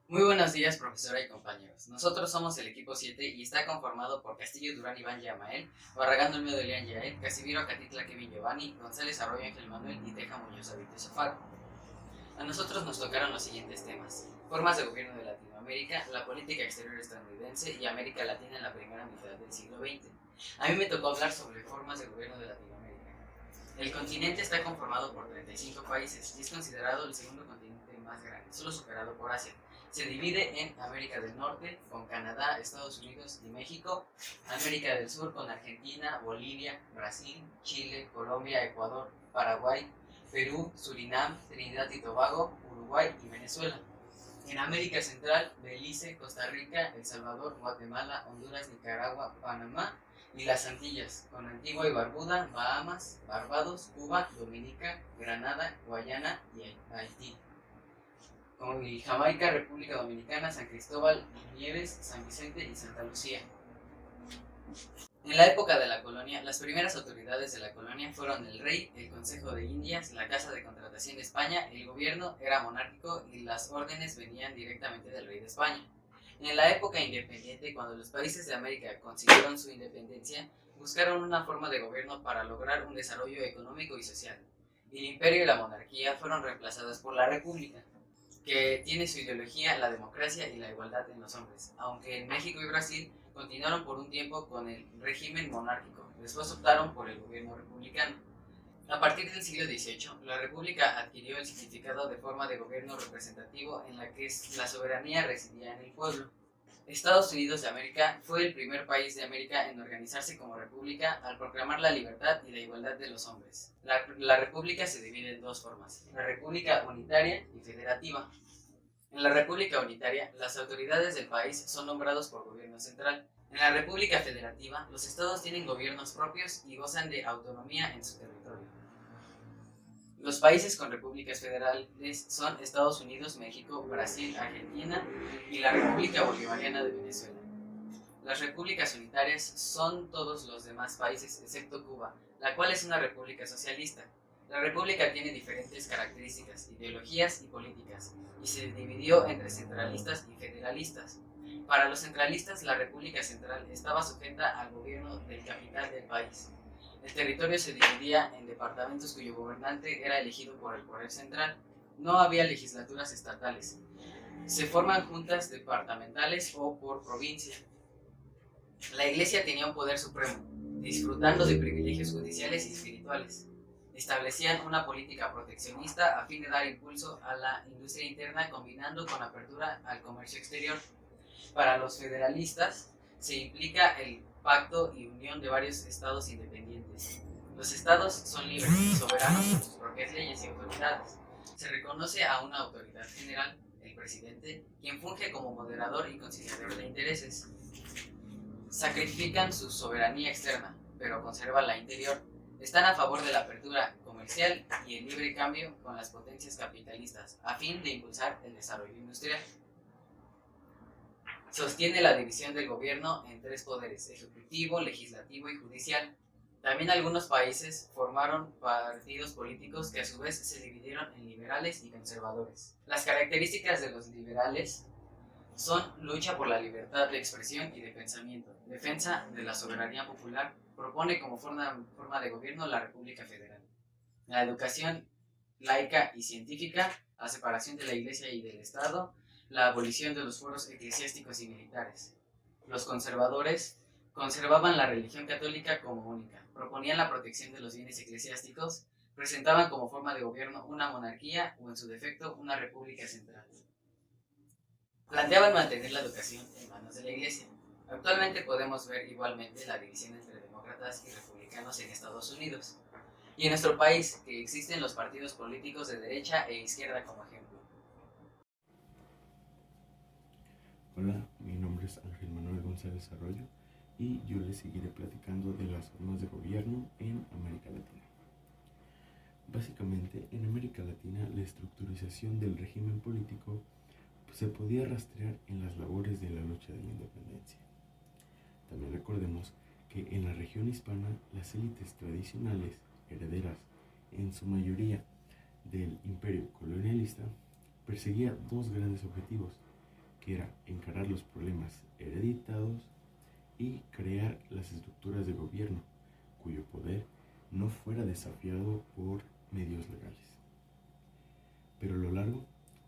Muy buenos días, profesora y compañeros. Nosotros somos el equipo 7 y está conformado por Castillo Durán Iván Yamael, Barragán Olmedo Elian Yael, Casimiro Catitla Kevin Giovanni, González Arroyo Ángel Manuel y Teja Muñoz David Sofaro. A nosotros nos tocaron los siguientes temas: formas de gobierno de Latinoamérica, la política exterior estadounidense y América Latina en la primera mitad del siglo XX. A mí me tocó hablar sobre formas de gobierno de Latinoamérica. El continente está conformado por 35 países y es considerado el segundo continente más grande, solo superado por Asia. Se divide en América del Norte, con Canadá, Estados Unidos y México; América del Sur, con Argentina, Bolivia, Brasil, Chile, Colombia, Ecuador, Paraguay, Perú, Surinam, Trinidad y Tobago, Uruguay y Venezuela; en América Central, Belice, Costa Rica, El Salvador, Guatemala, Honduras, Nicaragua, Panamá y las Antillas, con Antigua y Barbuda, Bahamas, Barbados, Cuba, Dominica, Granada, Guayana y Haití; con Jamaica, República Dominicana, San Cristóbal y Nieves, San Vicente y Santa Lucía. En la época de la colonia, las primeras autoridades de la colonia fueron el rey, el Consejo de Indias, la Casa de Contratación de España; el gobierno era monárquico y las órdenes venían directamente del rey de España. En la época independiente, cuando los países de América consiguieron su independencia, buscaron una forma de gobierno para lograr un desarrollo económico y social. El imperio y la monarquía fueron reemplazadas por la república, que tiene su ideología la democracia y la igualdad en los hombres, aunque en México y Brasil continuaron por un tiempo con el régimen monárquico. Después optaron por el gobierno republicano. A partir del siglo XVIII, la república adquirió el significado de forma de gobierno representativo en la que la soberanía residía en el pueblo. Estados Unidos de América fue el primer país de América en organizarse como república al proclamar la libertad y la igualdad de los hombres. La república se divide en dos formas: la república unitaria y federativa. En la República Unitaria, las autoridades del país son nombrados por gobierno central. En la República Federativa, los estados tienen gobiernos propios y gozan de autonomía en su territorio. Los países con repúblicas federales son Estados Unidos, México, Brasil, Argentina y la República Bolivariana de Venezuela. Las repúblicas unitarias son todos los demás países excepto Cuba, la cual es una república socialista. La república tiene diferentes características, ideologías y políticas, y se dividió entre centralistas y federalistas. Para los centralistas, la república central estaba sujeta al gobierno del capital del país. El territorio se dividía en departamentos cuyo gobernante era elegido por el poder central. No había legislaturas estatales. Se forman juntas departamentales o por provincia. La Iglesia tenía un poder supremo, disfrutando de privilegios judiciales y espirituales. Establecían una política proteccionista a fin de dar impulso a la industria interna, combinando con apertura al comercio exterior. Para los federalistas se implica el pacto y unión de varios estados independientes. Los estados son libres y soberanos con sus propias leyes y autoridades. Se reconoce a una autoridad general, el presidente, quien funge como moderador y conciliador de intereses. Sacrifican su soberanía externa, pero conservan la interior. Están a favor de la apertura comercial y el libre cambio con las potencias capitalistas, a fin de impulsar el desarrollo industrial. Sostiene la división del gobierno en tres poderes: ejecutivo, legislativo y judicial. También algunos países formaron partidos políticos que a su vez se dividieron en liberales y conservadores. Las características de los liberales son lucha por la libertad de expresión y de pensamiento, defensa de la soberanía popular; propone como forma de gobierno la República Federal, la educación laica y científica, la separación de la Iglesia y del Estado, la abolición de los fueros eclesiásticos y militares. Los conservadores conservaban la religión católica como única, proponían la protección de los bienes eclesiásticos, presentaban como forma de gobierno una monarquía o, en su defecto, una república central. Planteaban mantener la educación en manos de la Iglesia. Actualmente podemos ver igualmente la división entre demócratas y republicanos en Estados Unidos y en nuestro país, que existen los partidos políticos de derecha e izquierda como ejemplo. Hola, mi nombre es Ángel Manuel González Arroyo y yo les seguiré platicando de las formas de gobierno en América Latina. Básicamente, en América Latina la estructurización del régimen político se podía rastrear en las labores de la lucha de la independencia. También recordemos que en la región hispana las élites tradicionales, herederas en su mayoría del imperio colonialista, perseguía dos grandes objetivos: que era encarar los problemas hereditados y crear las estructuras de gobierno cuyo poder no fuera desafiado por medios legales. Pero a lo largo,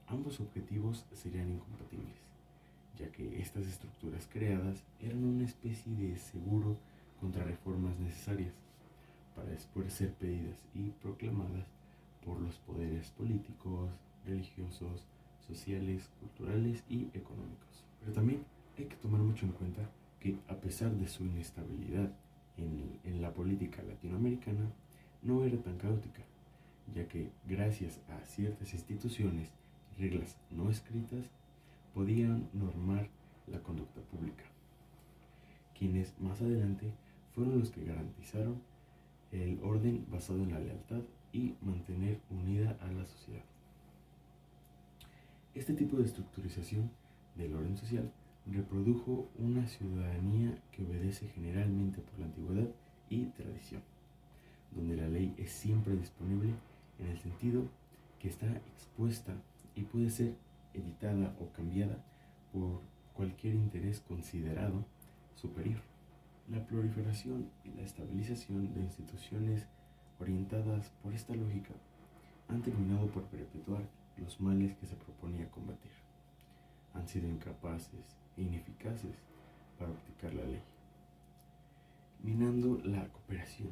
ambos objetivos serían incompatibles, ya que estas estructuras creadas eran una especie de seguro contra reformas necesarias, para después ser pedidas y proclamadas por los poderes políticos, religiosos, sociales, culturales y económicos. Pero también hay que tomar mucho en cuenta que a pesar de su inestabilidad en la política latinoamericana, no era tan caótica, ya que gracias a ciertas instituciones y reglas no escritas podían normar la conducta pública, quienes más adelante fueron los que garantizaron el orden basado en la lealtad y mantener unida a la sociedad. Este tipo de estructurización del orden social reprodujo una ciudadanía que obedece generalmente por la antigüedad y tradición, donde la ley es siempre disponible en el sentido que está expuesta y puede ser editada o cambiada por cualquier interés considerado superior. La proliferación y la estabilización de instituciones orientadas por esta lógica han terminado por perpetuar los males que se proponía combatir. Han sido incapaces e ineficaces para aplicar la ley, minando la cooperación,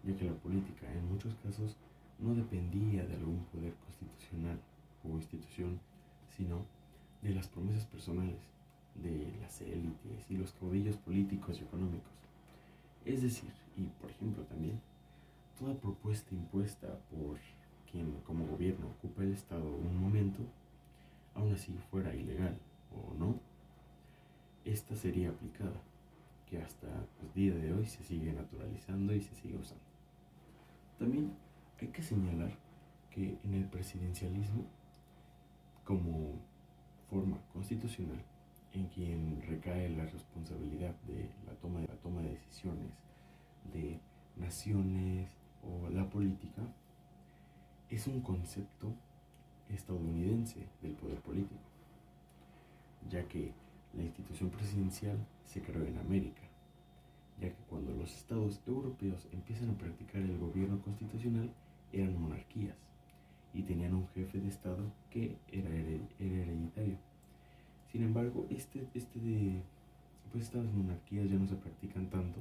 ya que la política en muchos casos no dependía de algún poder constitucional o institución, sino de las promesas personales de las élites y los caudillos políticos y económicos. Es decir, y por ejemplo también, toda propuesta impuesta por quien como gobierno ocupa el Estado un momento, aun así fuera ilegal o no, esta sería aplicada, que hasta el día de hoy se sigue naturalizando y se sigue usando. También hay que señalar que en el presidencialismo, como forma constitucional, en quien recae la responsabilidad de la toma de decisiones de naciones o la política, es un concepto estadounidense del poder político, ya que la institución presidencial se creó en América, ya que cuando los estados europeos empiezan a practicar el gobierno constitucional eran monarquías y tenían un jefe de estado que era hereditario. Sin embargo, pues estas monarquías ya no se practican tanto,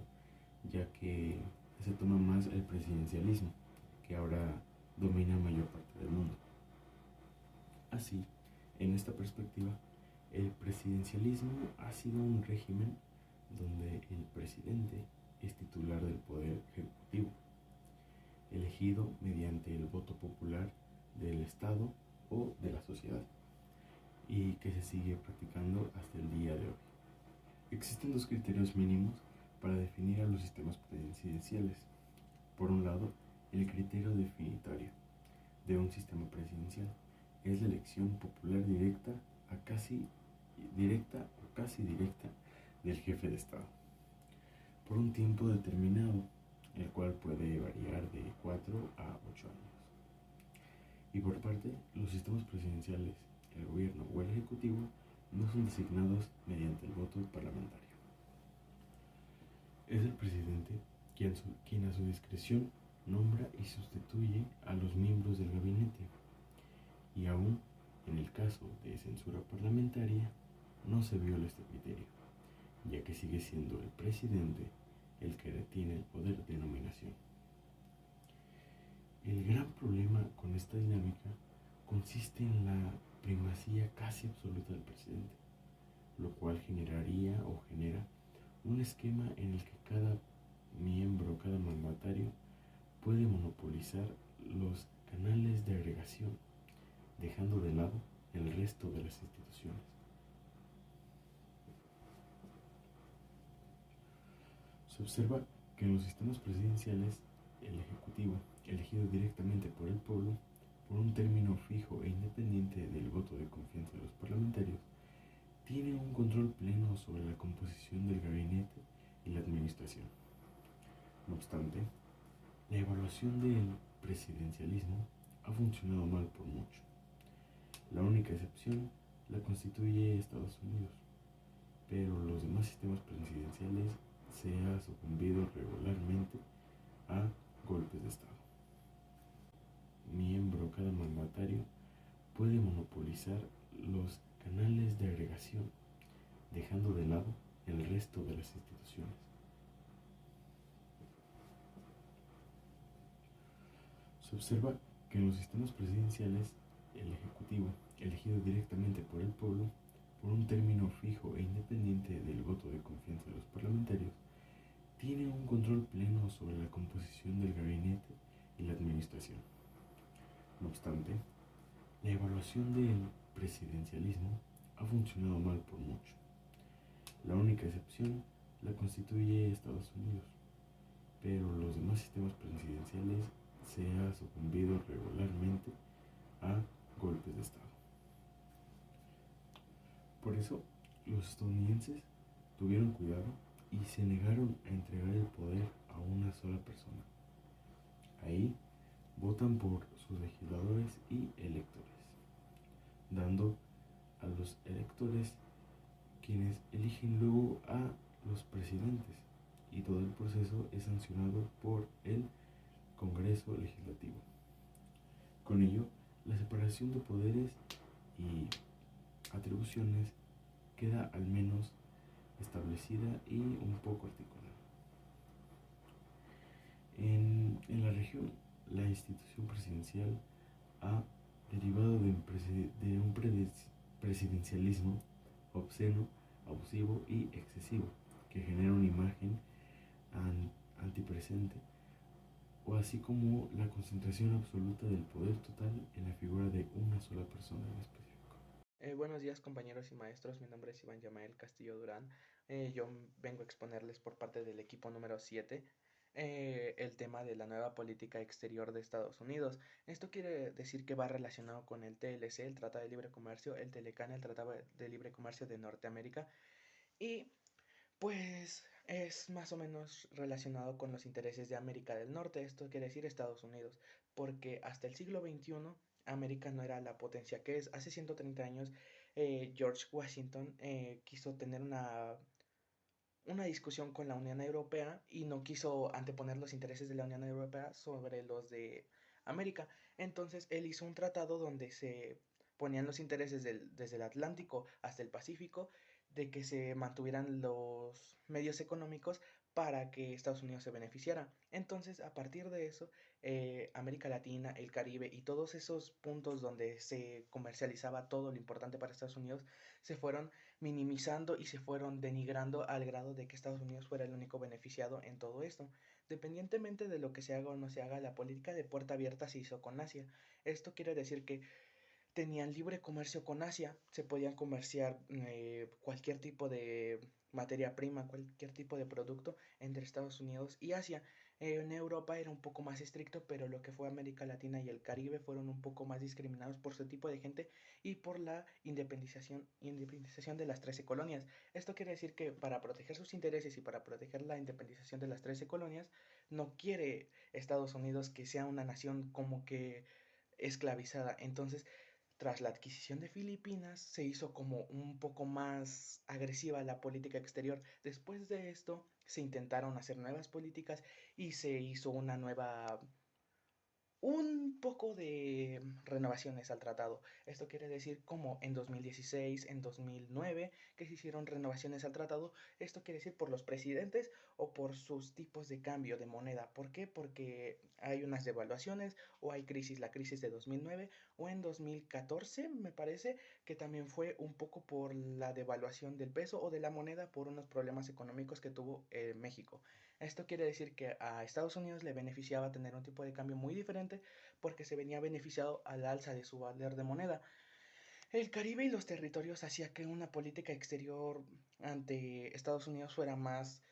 ya que se toma más el presidencialismo, que ahora domina mayor parte del mundo. Así, en esta perspectiva, el presidencialismo ha sido un régimen donde el presidente es titular del poder ejecutivo, elegido mediante el voto popular del Estado o de la sociedad, y que se sigue practicando hasta el día de hoy. Existen dos criterios mínimos para definir a los sistemas presidenciales. Por un lado, el criterio definitorio de un sistema presidencial es la elección popular directa o casi directa del jefe de Estado por un tiempo determinado, el cual puede variar de 4 a 8 años. Y por parte, los sistemas presidenciales, el gobierno o el ejecutivo, no son designados mediante el voto parlamentario. Es el presidente quien a su discreción nombra y sustituye a los miembros del gabinete, y aún en el caso de censura parlamentaria no se viola este criterio, ya que sigue siendo el presidente el que retiene el poder de nominación. El gran problema con esta dinámica consiste en la primacía casi absoluta del presidente, lo cual genera un esquema en el que cada miembro, cada mandatario puede monopolizar los canales de agregación, dejando de lado el resto de las instituciones. Se observa que en los sistemas presidenciales, el ejecutivo, elegido directamente por el pueblo, por un término fijo e independiente del voto de confianza de los parlamentarios, tiene un control pleno sobre la composición del gabinete y la administración. No obstante, la evaluación del presidencialismo ha funcionado mal por mucho. La única excepción la constituye Estados Unidos, pero los demás sistemas presidenciales se ha sucumbido regularmente a golpes de Estado. Cada mandatario puede monopolizar los canales de agregación, dejando de lado el resto de las instituciones. Se observa que en los sistemas presidenciales, el Ejecutivo, elegido directamente por el pueblo, por un término fijo e independiente del voto de confianza de los parlamentarios, tiene un control pleno sobre la composición del gabinete y la administración. No obstante, la evaluación del presidencialismo ha funcionado mal por mucho. La única excepción la constituye Estados Unidos, pero los demás sistemas presidenciales se ha sucumbido regularmente a golpes de Estado. Por eso, los estadounidenses tuvieron cuidado y se negaron a entregar el poder a una sola persona. Ahí votan por sus legisladores y electores, dando a los electores quienes eligen luego a los presidentes, y todo el proceso es sancionado por el Congreso Legislativo. Con ello, la separación de poderes y atribuciones queda al menos establecida y un poco articulada. En la región, la institución presidencial ha derivado de un presidencialismo obsceno, abusivo y excesivo, que genera una imagen antipresente, o así como la concentración absoluta del poder total en la figura de una sola persona en específico. Buenos días compañeros y maestros, mi nombre es Iván Yamael Castillo Durán. Yo vengo a exponerles por parte del equipo número 7 el tema de la nueva política exterior de Estados Unidos. Esto quiere decir que va relacionado con el TLC, el Tratado de Libre Comercio, el TLCAN, el Tratado de Libre Comercio de Norteamérica, y pues es más o menos relacionado con los intereses de América del Norte, esto quiere decir Estados Unidos, porque hasta el siglo XXI América no era la potencia que es. Hace 130 años George Washington quiso tener una discusión con la Unión Europea y no quiso anteponer los intereses de la Unión Europea sobre los de América. Entonces él hizo un tratado donde se ponían los intereses desde el Atlántico hasta el Pacífico, de que se mantuvieran los medios económicos para que Estados Unidos se beneficiara. Entonces, a partir de eso, América Latina, el Caribe y todos esos puntos donde se comercializaba todo lo importante para Estados Unidos se fueron minimizando y se fueron denigrando al grado de que Estados Unidos fuera el único beneficiado en todo esto. Dependientemente de lo que se haga o no se haga, la política de puerta abierta se hizo con Asia. Esto quiere decir que tenían libre comercio con Asia, se podían comerciar cualquier tipo de materia prima, cualquier tipo de producto entre Estados Unidos y Asia. En Europa era un poco más estricto, pero lo que fue América Latina y el Caribe fueron un poco más discriminados por su tipo de gente y por la independización de las 13 colonias. Esto quiere decir que para proteger sus intereses y para proteger la independización de las 13 colonias, no quiere Estados Unidos que sea una nación como que esclavizada. Entonces, tras la adquisición de Filipinas, se hizo como un poco más agresiva la política exterior. Después de esto, se intentaron hacer nuevas políticas y se hizo un poco de renovaciones al tratado. Esto quiere decir como en 2016, en 2009, que se hicieron renovaciones al tratado. Esto quiere decir por los presidentes o por sus tipos de cambio de moneda. ¿Por qué? Porque hay unas devaluaciones o hay crisis, la crisis de 2009 o en 2014 me parece que también fue un poco por la devaluación del peso o de la moneda por unos problemas económicos que tuvo México. Esto quiere decir que a Estados Unidos le beneficiaba tener un tipo de cambio muy diferente porque se venía beneficiado al alza de su valor de moneda. El Caribe y los territorios hacía que una política exterior ante Estados Unidos fuera más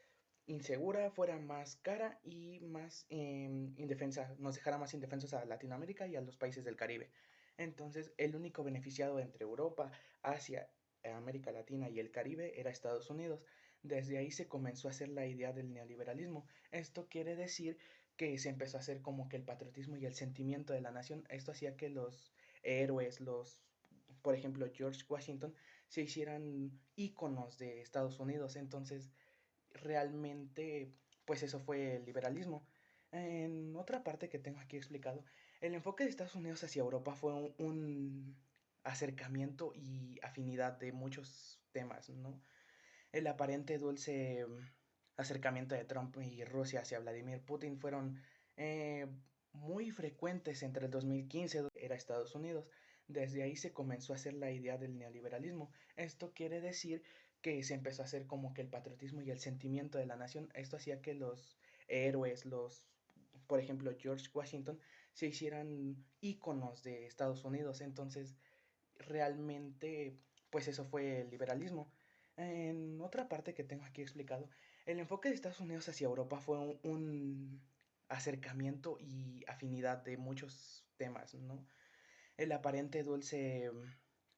insegura, fuera más cara y más indefensa, nos dejara más indefensos a Latinoamérica y a los países del Caribe. Entonces, el único beneficiado entre Europa, Asia, América Latina y el Caribe era Estados Unidos. Desde ahí se comenzó a hacer la idea del neoliberalismo. Esto quiere decir que se empezó a hacer como que el patriotismo y el sentimiento de la nación. Esto hacía que los héroes, los por ejemplo, George Washington, se hicieran íconos de Estados Unidos. Entonces, realmente, pues eso fue el liberalismo. En otra parte que tengo aquí explicado, el enfoque de Estados Unidos hacia Europa fue un acercamiento y afinidad de muchos temas, ¿no? El aparente dulce acercamiento de Trump y Rusia hacia Vladimir Putin fueron eh, muy frecuentes entre el 2015 era Estados Unidos. Desde ahí se comenzó a hacer la idea del neoliberalismo. Esto quiere decir que se empezó a hacer como que el patriotismo y el sentimiento de la nación. Esto hacía que los héroes, por ejemplo, George Washington, se hicieran íconos de Estados Unidos. Entonces, realmente, pues eso fue el liberalismo. En otra parte que tengo aquí explicado, el enfoque de Estados Unidos hacia Europa fue un acercamiento y afinidad de muchos temas, ¿no? El aparente dulce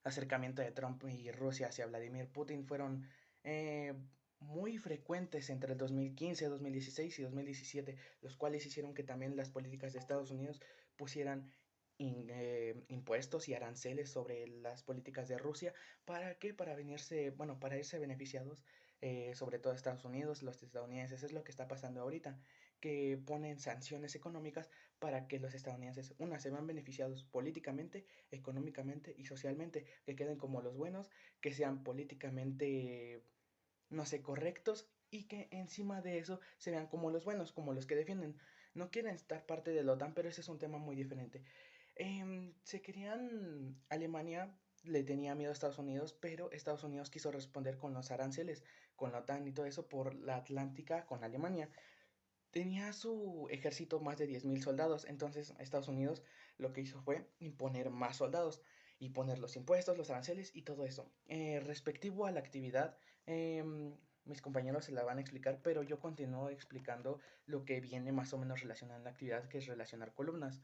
acercamiento de Trump y Rusia hacia Vladimir Putin fueron eh, muy frecuentes entre el 2015, 2016 y 2017, los cuales hicieron que también las políticas de Estados Unidos pusieran impuestos y aranceles sobre las políticas de Rusia. ¿Para qué? Para venirse, bueno, para irse beneficiados, sobre todo Estados Unidos, los estadounidenses. Es lo que está pasando ahorita, que ponen sanciones económicas para que los estadounidenses, una, se vean beneficiados políticamente, económicamente y socialmente, que queden como los buenos, que sean políticamente, no sé, correctos, y que encima de eso se vean como los buenos, como los que defienden. No quieren estar parte de la OTAN, pero ese es un tema muy diferente. Se querían, Alemania le tenía miedo a Estados Unidos, pero Estados Unidos quiso responder con los aranceles, con la OTAN y todo eso por la Atlántica con Alemania. Tenía su ejército más de 10.000 soldados, entonces Estados Unidos lo que hizo fue imponer más soldados y poner los impuestos, los aranceles y todo eso. Respectivo a la actividad, mis compañeros se la van a explicar, pero yo continúo explicando lo que viene más o menos relacionado en la actividad, que es relacionar columnas.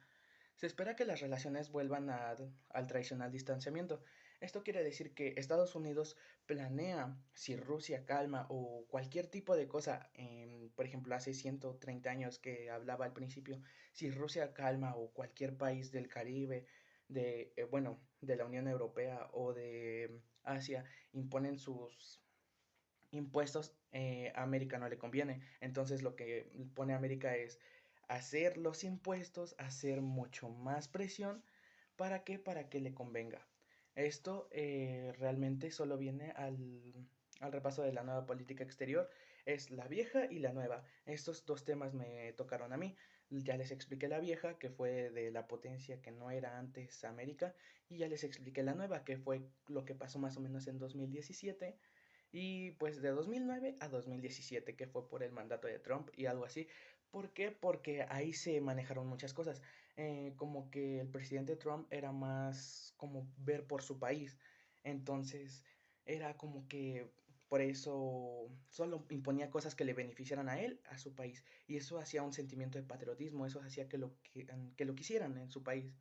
Se espera que las relaciones vuelvan al tradicional distanciamiento. Esto quiere decir que Estados Unidos planea, si Rusia calma o cualquier tipo de cosa, por ejemplo, hace 130 años que hablaba al principio, si Rusia calma o cualquier país del Caribe, bueno, de la Unión Europea o de Asia, imponen sus impuestos, a América no le conviene. Entonces lo que pone América es hacer los impuestos, hacer mucho más presión. ¿Para qué? Para que le convenga. Esto realmente solo viene al repaso de la nueva política exterior. Es la vieja y la nueva. Estos dos temas me tocaron a mí. Ya les expliqué la vieja, que fue de la potencia que no era antes América, y ya les expliqué la nueva, que fue lo que pasó más o menos en 2017, y pues de 2009 a 2017, que fue por el mandato de Trump y algo así. ¿Por qué? Porque ahí se manejaron muchas cosas. Como que el presidente Trump era más como ver por su país. Entonces era como que por eso solo imponía cosas que le beneficiaran a él, a su país. Y eso hacía un sentimiento de patriotismo, eso hacía que lo quisieran en su país.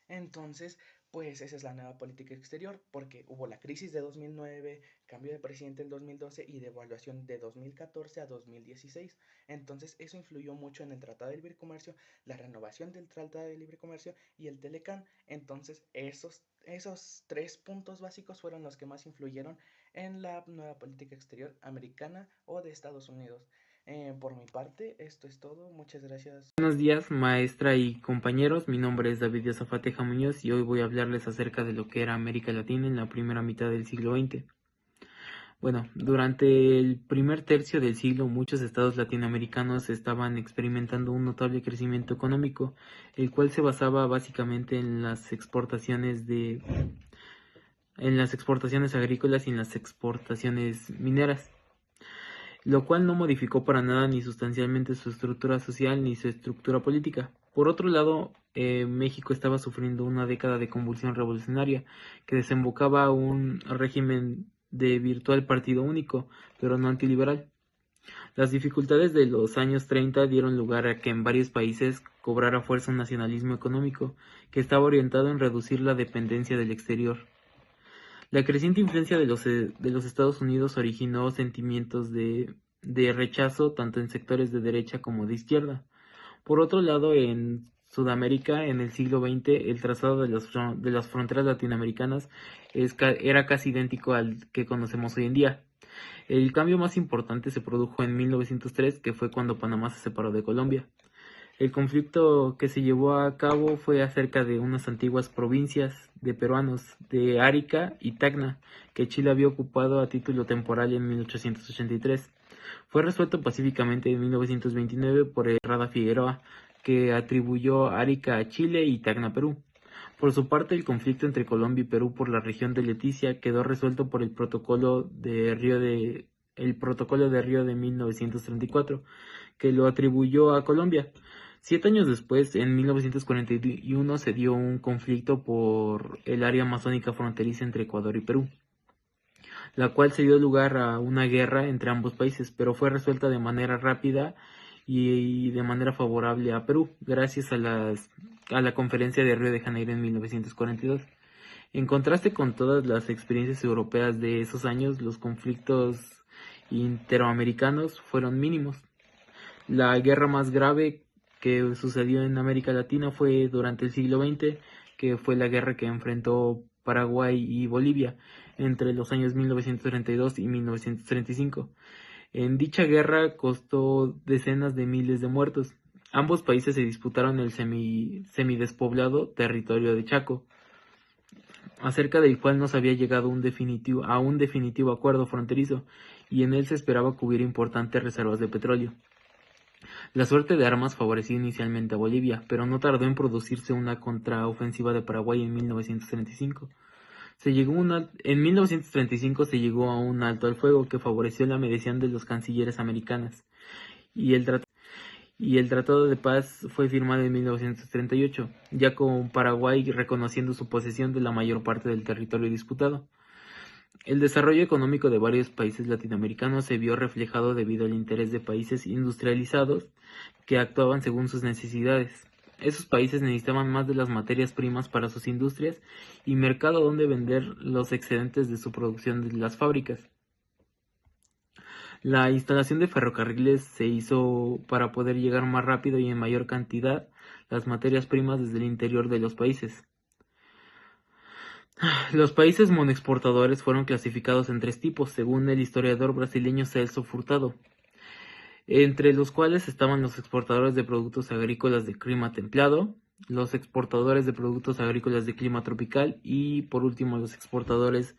Entonces, pues esa es la nueva política exterior, porque hubo la crisis de 2009, cambio de presidente en 2012 y devaluación de 2014 a 2016. Entonces, eso influyó mucho en el Tratado de Libre Comercio, la renovación del Tratado de Libre Comercio y el Telecán. Entonces, esos tres puntos básicos fueron los que más influyeron en la nueva política exterior americana o de Estados Unidos. Por mi parte, esto es todo. Muchas gracias. Buenos días, maestra y compañeros. Mi nombre es David Zafateja Muñoz y hoy voy a hablarles acerca de lo que era América Latina en la primera mitad del siglo XX. Bueno, durante el primer tercio del siglo, muchos estados latinoamericanos estaban experimentando un notable crecimiento económico, el cual se basaba básicamente en las exportaciones agrícolas y en las exportaciones mineras, lo cual no modificó para nada ni sustancialmente su estructura social ni su estructura política. Por otro lado, México estaba sufriendo una década de convulsión revolucionaria que desembocaba a un régimen de virtual partido único, pero no antiliberal. Las dificultades de los años 30 dieron lugar a que en varios países cobrara fuerza un nacionalismo económico que estaba orientado en reducir la dependencia del exterior. La creciente influencia de los Estados Unidos originó sentimientos de rechazo tanto en sectores de derecha como de izquierda. Por otro lado, en Sudamérica en el siglo XX, el trazado de las fronteras latinoamericanas era casi idéntico al que conocemos hoy en día. El cambio más importante se produjo en 1903, que fue cuando Panamá se separó de Colombia. El conflicto que se llevó a cabo fue acerca de unas antiguas provincias de peruanos, de Arica y Tacna, que Chile había ocupado a título temporal en 1883. Fue resuelto pacíficamente en 1929 por Rada Figueroa, que atribuyó Arica a Chile y Tacna a Perú. Por su parte, el conflicto entre Colombia y Perú por la región de Leticia quedó resuelto por el Protocolo de Río de 1934, que lo atribuyó a Colombia. 7 años después, en 1941, se dio un conflicto por el área amazónica fronteriza entre Ecuador y Perú, la cual se dio lugar a una guerra entre ambos países, pero fue resuelta de manera rápida y de manera favorable a Perú, gracias a la Conferencia de Río de Janeiro en 1942. En contraste con todas las experiencias europeas de esos años, los conflictos interamericanos fueron mínimos. La guerra más grave que sucedió en América Latina fue durante el siglo XX, que fue la guerra que enfrentó Paraguay y Bolivia entre los años 1932 y 1935. En dicha guerra costó decenas de miles de muertos. Ambos países se disputaron el semidespoblado territorio de Chaco, acerca del cual no se había llegado a un definitivo acuerdo fronterizo, y en él se esperaba que hubiera importantes reservas de petróleo. La suerte de armas favoreció inicialmente a Bolivia, pero no tardó en producirse una contraofensiva de Paraguay en 1935. En 1935 se llegó a un alto al fuego que favoreció la mediación de los cancilleres americanas, y el Tratado de Paz fue firmado en 1938, ya con Paraguay reconociendo su posesión de la mayor parte del territorio disputado. El desarrollo económico de varios países latinoamericanos se vio reflejado debido al interés de países industrializados que actuaban según sus necesidades. Esos países necesitaban más de las materias primas para sus industrias y mercado donde vender los excedentes de su producción de las fábricas. La instalación de ferrocarriles se hizo para poder llegar más rápido y en mayor cantidad las materias primas desde el interior de los países. Los países monoexportadores fueron clasificados en 3 tipos, según el historiador brasileño Celso Furtado, entre los cuales estaban los exportadores de productos agrícolas de clima templado, los exportadores de productos agrícolas de clima tropical y, por último, los exportadores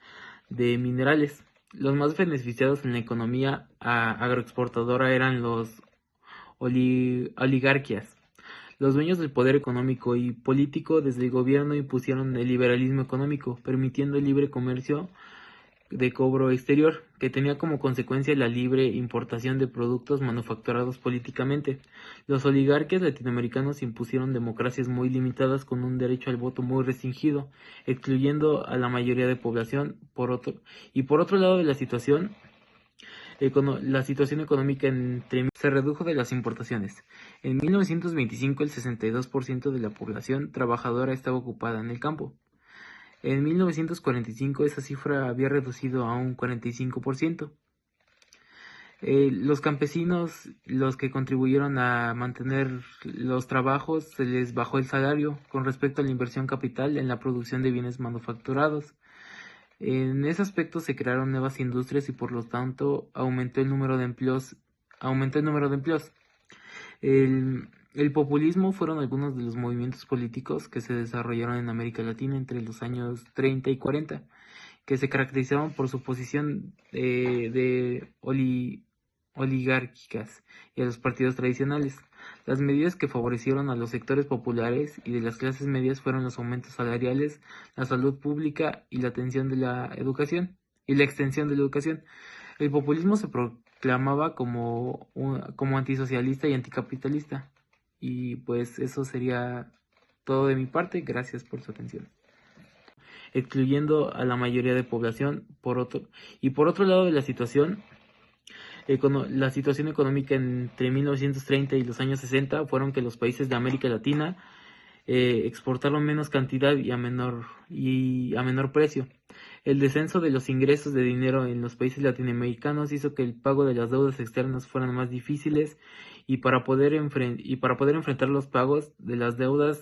de minerales. Los más beneficiados en la economía agroexportadora eran los oligarquías. Los dueños del poder económico y político desde el gobierno impusieron el liberalismo económico, permitiendo el libre comercio de cobro exterior, que tenía como consecuencia la libre importación de productos manufacturados políticamente. Los oligarcas latinoamericanos impusieron democracias muy limitadas con un derecho al voto muy restringido, excluyendo a la mayoría de población. Por otro lado de la situación económica se redujo de las importaciones. En 1925 el 62% de la población trabajadora estaba ocupada en el campo. En 1945 esa cifra había reducido a un 45%. Los campesinos, los que contribuyeron a mantener los trabajos, se les bajó el salario con respecto a la inversión capital en la producción de bienes manufacturados. En ese aspecto se crearon nuevas industrias y por lo tanto aumentó el número de empleos. El populismo fueron algunos de los movimientos políticos que se desarrollaron en América Latina entre los años 30 y 40, que se caracterizaban por su posición oligárquicas y a los partidos tradicionales. Las medidas que favorecieron a los sectores populares y de las clases medias fueron los aumentos salariales, la salud pública y la extensión de la educación. El populismo se proclamaba como antisocialista y anticapitalista. Y pues eso sería todo de mi parte. Gracias por su atención. Excluyendo a la mayoría de población. Por otro lado de la situación económica entre 1930 y los años 60 fueron que los países de América Latina exportaron menos cantidad y a menor precio. El descenso de los ingresos de dinero en los países latinoamericanos hizo que el pago de las deudas externas fueran más difíciles y para poder enfrentar los pagos de las deudas